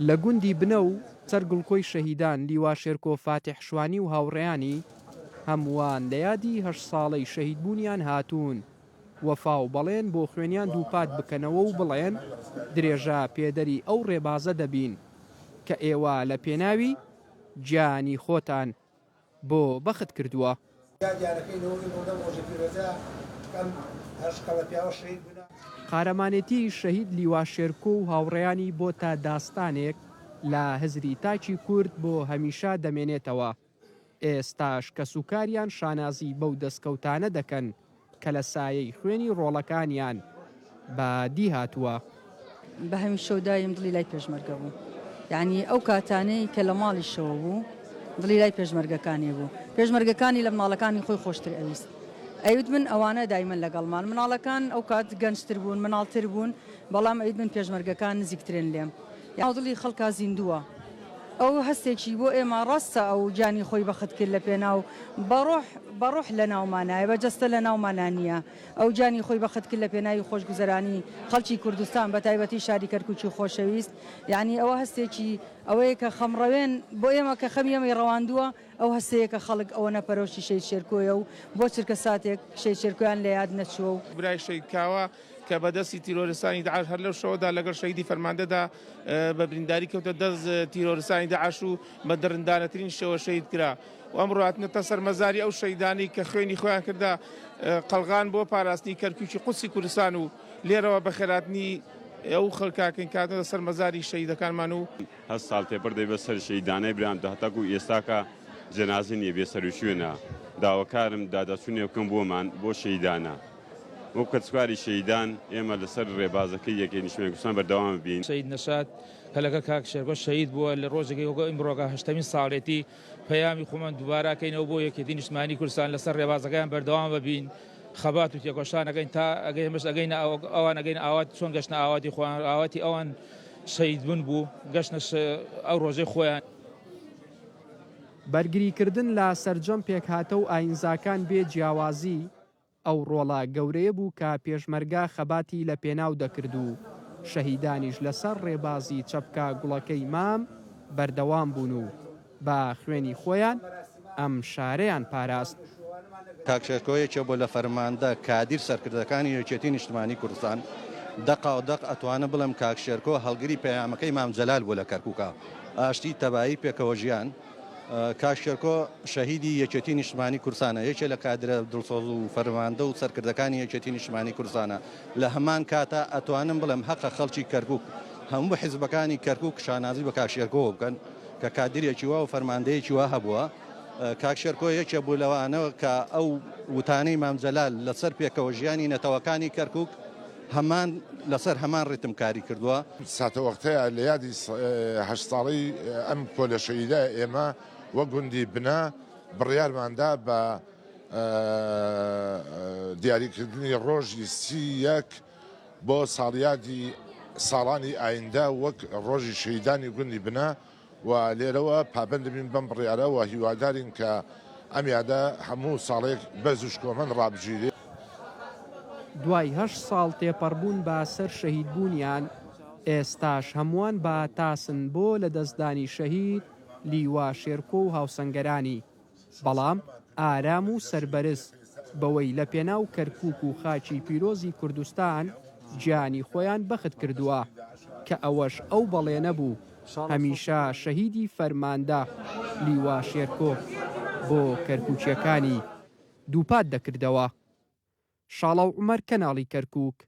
لە گوندی بنە و سەر گڵکۆی شەهیدان لیوا شێرکۆ فاتح شوانی و هاوڕێیانی هەمووان لە یادی 8 ساڵەی شەهیدبوونیان هاتوون. وەفاو بەڵێن بۆ خوێنیان دووپات بکەنەوە و بڵێن درێژە پێدەری ئەو ڕێبازە دەبین کە ئێوە لە پێناوی گیانی خۆتان بۆ بەخت کردووە. قارەمانێتی شەهید لیوا شێرکۆ و هاوڕێیانی بۆتە داستانێک لە هزری تاکی کورد بۆ هەمیشە دەمێنێتەوە. ئێستاش کە سوکاریان شانازی بەو دەستکەوتانە دەکەن کە لە سایەی خوێنی ڕۆڵەکانیان بەدی هاتووە. بە هەمیشە و دایم دڵی لای پێشمەرگە بوو، یعنی ئەو کاتانەی کە لە ماڵیشەوە بوو دڵی لای پێشمەرگەکانی بوو. پێشمەرگەکانی لە مناڵەکانی خۆی خۆشتر ئەویست. ئەوت من ئەوانە دایمەن لەگەڵمان مناڵەکان ئەو کات گەنجتر بوون مناڵتر بوون، بەڵام ئەوت من پێشمەرگەکان نزیکترێن لێم. دڵی خەڵکا زیندووە. ئەو هەستێکی بۆ ئێمە ڕاستە ئەو جانی خۆی بەخت کرد لە پێناو بەڕۆح لە ناومانایە بەجەستە لە ناومانانیە. ئەو جانی خۆی بەخت کرد لە پێناوی خۆشگوزەرانی خەڵکی کوردستان بە تایبەتی شاری کەرکووکی خۆشەویست. یعنی ئەوە هەستێکی ئەوەیە کە خەمڕەوێن بۆ ئێمە کە خەمی ئەمەی ڕەواندووە. ئەو هەستەیە کە خەڵک ئەوە نەپەرۆشی شەید شێرکۆیە و بۆ چرکە ساتێک شەید شێرکۆیان لە یاد نەچووە و برای شەیدکاوە کە بەدەستی تیرۆریستانی داعش هەر لەو شەوەدا لەگەڵ شەیدی فەرماندەدا بە برینداری کەوتە دەست تیرۆریستانی داعش و بە دەرەندانەترین شێوە شەید کرا و ئەمڕۆ هاتنەتە سەرمەزاری ئەو شەیدانی کە خوێنی خۆیان کردا قەلغان بۆ پاراستنی کەرکووکی قودسی کوردستان و لێرەوە بە خێراتنی ئەو خەڵکاکەین کاتەوە سەرمەزاری شەیدەکانمان و 8 ساڵ تێپەر دەی بەسەر شەیدانەی بران هەتاکو ئێستاکە جەنازە نیە بێسەر و شوێنە داواکارم دادەچوونێ بکەم بۆمان بۆ شەیدانە وەک کەچکاری شەیدان ئێمە لەسەر ڕێبازەکەی یەکێ نیشتمانی کوردستان بەردەوام بین. شەید نەشات کە لەگەڵ کاک شێرکۆ شەید بووە لە ڕۆژێکی وەکو ئیمڕۆکە 8مین ساڵێتی پەیامی خۆمان دووبارەکەینەوە بۆ یەکێتی نیشتمانی کوردستان لەسەر ڕێبازەکەیان بەردەوام ببین، خەبات و تێکۆشانەکەین تا ئەگەی مەش ئەگەین ئەوان ئەگەین ئاوات چۆن گەشتە ئاواتی خۆیان ئاواتی ئەوان شەید بوون بوو گەشتە ئەو ڕۆژەی خۆیان. بەرگریکردن لە سەرجەم پێکهاتە و ئاینزاکان بێ جیاوازی ئەو ڕۆڵە گەورەیە بوو کە پێشمەرگا خەباتی لە پێناو دەکرد و شەهیدانیش لەسەر ڕێبازی چەپکە گوڵەکەی مام بەردەوام بوون و بە خوێنی خۆیان ئەم شارەیان پاراست. کاک شێرکۆیەکێ بۆ لە فەرماندە کادیر سەرکردەکانی یەکێتی نیشتمانی کوردستان دەق ئەتوانە بڵێم کاک شێرکۆ هەڵگری پەیامەکەی مام جەلال بوو لە کەرکووکە ئاشتی تەبایی پێکەوە ژیان. کاک شێرکۆ شەهیدی یەکێتی نیشتمانی کوردستانە، یەکێ لە کادرە دڵسۆز و فەرماندە و سەرکردەکانی یەکێتی نیشتمانی کوردستانە. لە هەمان کاتە ئەتوانم بڵێم حەقە خەڵکی کەرکووک هەموو حیزبەکانی کەرکووک شانازی بە کاک شێرکۆ بکەن کە کادرێکی وا و فەرماندەیەکی وا هەبووە. کاک شێرکۆ یەکێ بوو لەوانەوە کە ئەو وتانەی مام جەلال لەسەر پێکەوە ژیانی نەتەوەکانی کەرکووک هەمان لەسەر هەمان ڕێتمکاری کردووە. ساتە وەختەیە لە یادی 8 ساڵی ئەم کۆلە شەیدە ئێمە وە گوندی بنا بڕیارماندا بە دیاریکردنی ڕۆژی 31 بۆ ساڵیادی ساڵانی ئایندە وەک ڕۆژی شەیدانی گوندی بنا و لێرەوە پابندبین بەم بڕیارە و هیوادارین کە ئەم یادە هەموو ساڵێک بەزوش کۆمەند ڕابژیرێ. دوای 8 ساڵ تێپەڕبوون بە سەر شەهیدبوونیان ئێستاش هەمووان بە تاسن بۆ لە دەستدانی شەهید لیوا شێرکۆ و هاوسەنگەرانی، بەڵام ئارام و سەربەرز بەوەی لە پێناو کەرکووک و خاچی پیرۆزی کوردستان گیانی خۆیان بەخت کردووە کە ئەوەش ئەو بەڵێنە بوو هەمیشە شەهیدی فەرماندە لیوا شێرکۆ بۆ کەرکووکیەکانی دووپات دەکردەوە. شاڵەو عومەر، کەناڵی کەرکووک.